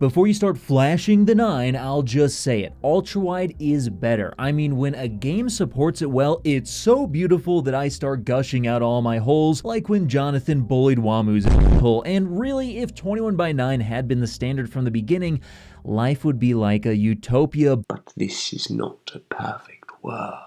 Before you start flashing the 9, I'll just say it. Ultrawide is better. I mean, when a game supports it well, it's so beautiful that I start gushing out all my holes, like when Jonathan bullied Wamu's pull. And really, if 21:9 had been the standard from the beginning, life would be like a utopia. But this is not a perfect world.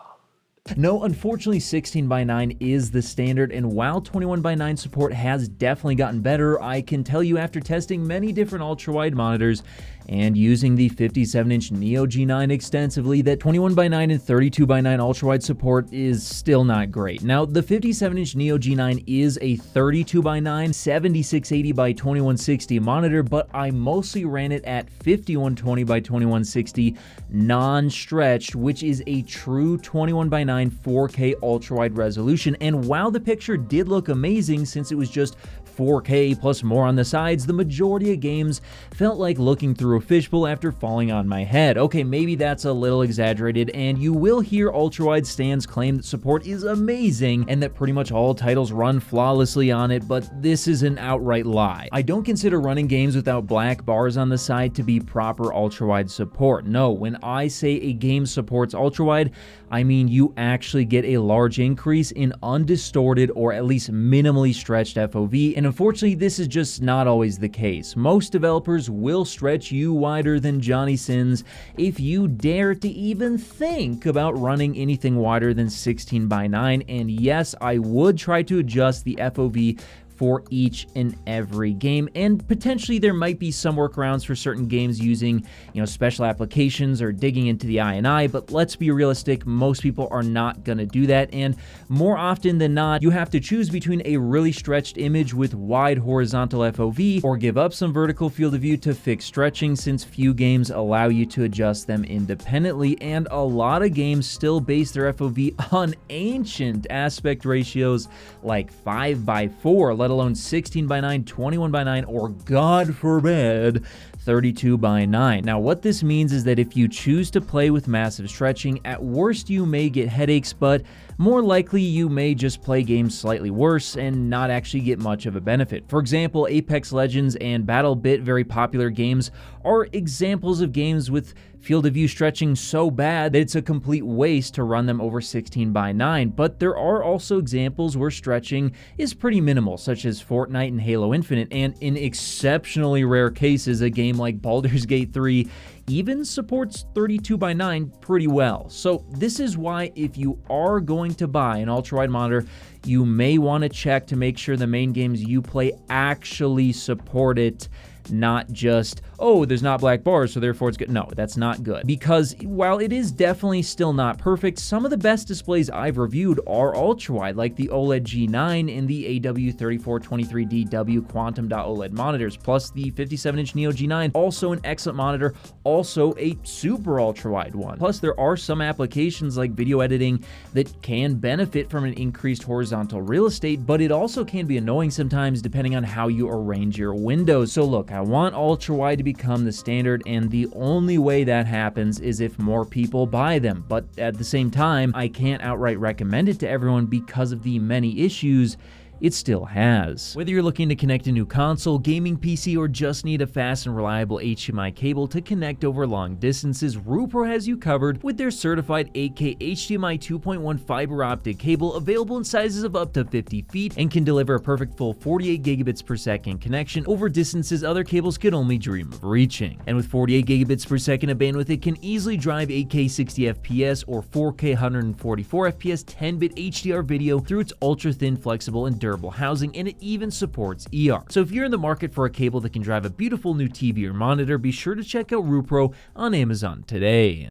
No, unfortunately 16:9 is the standard, and while 21:9 support has definitely gotten better, I can tell you after testing many different ultra-wide monitors and using the 57-inch Neo G9 extensively that 21:9 and 32:9 ultra-wide support is still not great. Now, the 57-inch Neo G9 is a 32:9 7680x2160 monitor, but I mostly ran it at 5120x2160 non-stretched, which is a true 21:9 4K ultra-wide resolution. And while the picture did look amazing since it was just 4K plus more on the sides, the majority of games felt like looking through a fishbowl after falling on my head. Okay, maybe that's a little exaggerated, and you will hear ultrawide stands claim that support is amazing and that pretty much all titles run flawlessly on it, but this is an outright lie. I don't consider running games without black bars on the side to be proper ultrawide support. No, when I say a game supports ultrawide, I mean you actually get a large increase in undistorted or at least minimally stretched FOV, and unfortunately this is just not always the case. Most developers will stretch you wider than Johnny Sins if you dare to even think about running anything wider than 16:9, and yes, I would try to adjust the FOV for each and every game, and potentially there might be some workarounds for certain games using, special applications or digging into the INI, but let's be realistic, most people are not going to do that, and more often than not, you have to choose between a really stretched image with wide horizontal FOV or give up some vertical field of view to fix stretching, since few games allow you to adjust them independently, and a lot of games still base their FOV on ancient aspect ratios like 5:4, let alone 16:9, 21:9, or God forbid, 32:9. Now, what this means is that if you choose to play with massive stretching, at worst you may get headaches, but more likely you may just play games slightly worse and not actually get much of a benefit. For example, Apex Legends and BattleBit, very popular games, are examples of games with field of view stretching so bad that it's a complete waste to run them over 16:9, but there are also examples where stretching is pretty minimal, such as Fortnite and Halo Infinite, and in exceptionally rare cases, a game like Baldur's Gate 3 even supports 32:9 pretty well. So this is why if you are going to buy an ultrawide monitor, you may want to check to make sure the main games you play actually support it, not just, oh, there's not black bars, so therefore it's good. No, that's not good. Because while it is definitely still not perfect, some of the best displays I've reviewed are ultrawide, like the OLED G9 and the AW3423DW Quantum.OLED monitors, plus the 57-inch Neo G9, also an excellent monitor, also a super ultrawide one. Plus, there are some applications like video editing that can benefit from an increased horizontal real estate, but it also can be annoying sometimes depending on how you arrange your windows. So look, I want ultrawide to become the standard, and the only way that happens is if more people buy them. But at the same time, I can't outright recommend it to everyone because of the many issues it still has. Whether you're looking to connect a new console, gaming PC, or just need a fast and reliable HDMI cable to connect over long distances, Roo has you covered with their certified 8K HDMI 2.1 fiber optic cable, available in sizes of up to 50 feet and can deliver a perfect full 48 gigabits per second connection over distances other cables could only dream of reaching. And with 48 gigabits per second of bandwidth, it can easily drive 8K 60 FPS or 4K 144 FPS 10-bit HDR video through its ultra-thin, flexible, and durable housing, and it even supports ER. So if you're in the market for a cable that can drive a beautiful new TV or monitor, be sure to check out Roo on Amazon today.